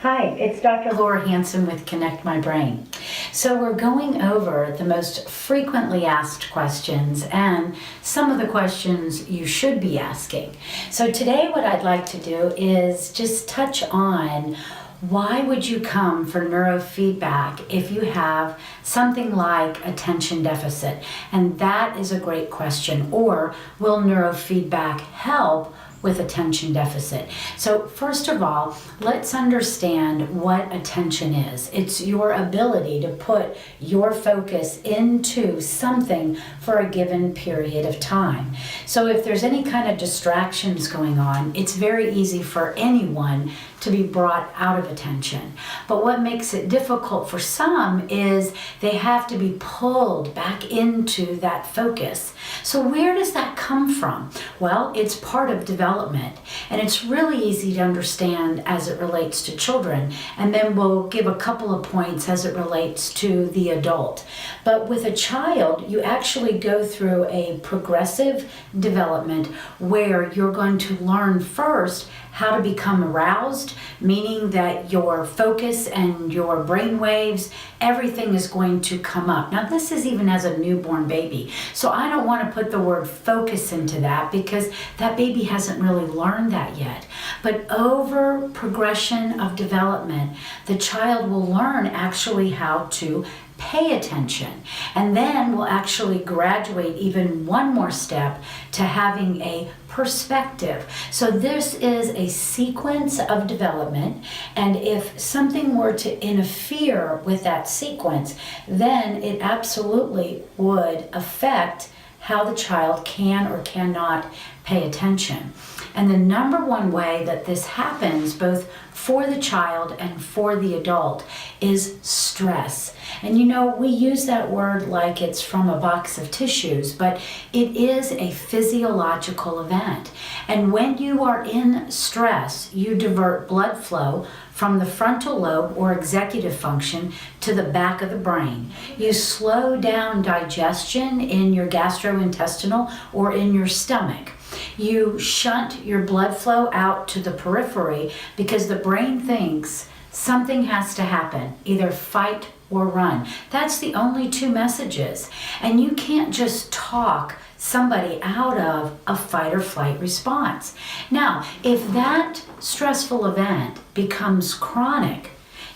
Hi, it's Dr. Laura Hansen with Connect My Brain. So we're going over the most frequently asked questions and some of the questions you should be asking. So today what I'd like to do is just touch on why would you come for neurofeedback if you have something like attention deficit? And that is a great question. Or will neurofeedback help with attention deficit? So first of all, let's understand what attention is. It's your ability to put your focus into something for a given period of time. So if there's any kind of distractions going on, it's very easy for anyone to be brought out of attention. But what makes it difficult for some is they have to be pulled back into that focus. So where does that come from? Well, it's part of development, and it's really easy to understand as it relates to children, and then we'll give a couple of points as it relates to the adult. But with a child, you actually go through a progressive development where you're going to learn first how to become aroused, meaning that your focus and your brain waves, everything is going to come up. Now, this is even as a newborn baby. So I don't want to put the word focus into that because that baby hasn't really learned that yet. But over progression of development, the child will learn actually how to pay attention, and then we'll actually graduate even one more step to having a perspective. So this is a sequence of development, and if something were to interfere with that sequence, then it absolutely would affect how the child can or cannot pay attention. And the number one way that this happens, both for the child and for the adult, is stress. And you know, we use that word like it's from a box of tissues, but it is a physiological event. And when you are in stress, you divert blood flow from the frontal lobe or executive function to the back of the brain. You slow down digestion in your gastrointestinal or in your stomach. You shunt your blood flow out to the periphery because the brain thinks something has to happen, either fight or run. That's the only two messages. And you can't just talk somebody out of a fight or flight response. Now, if that stressful event becomes chronic,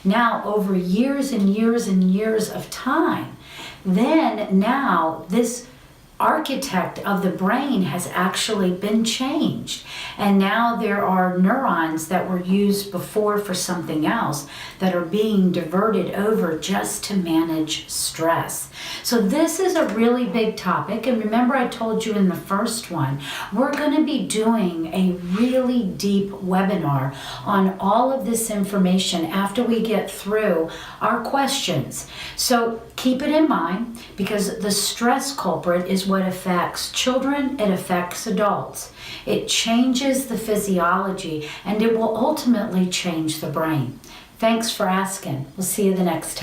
now over years and years and years of time, then now this architect of the brain has actually been changed. And now there are neurons that were used before for something else that are being diverted over just to manage stress. So this is a really big topic. And remember, I told you in the first one, we're going to be doing a really deep webinar on all of this information after we get through our questions. So keep it in mind, because the stress culprit is what affects children, it affects adults. It changes the physiology, and it will ultimately change the brain. Thanks for asking. We'll see you the next time.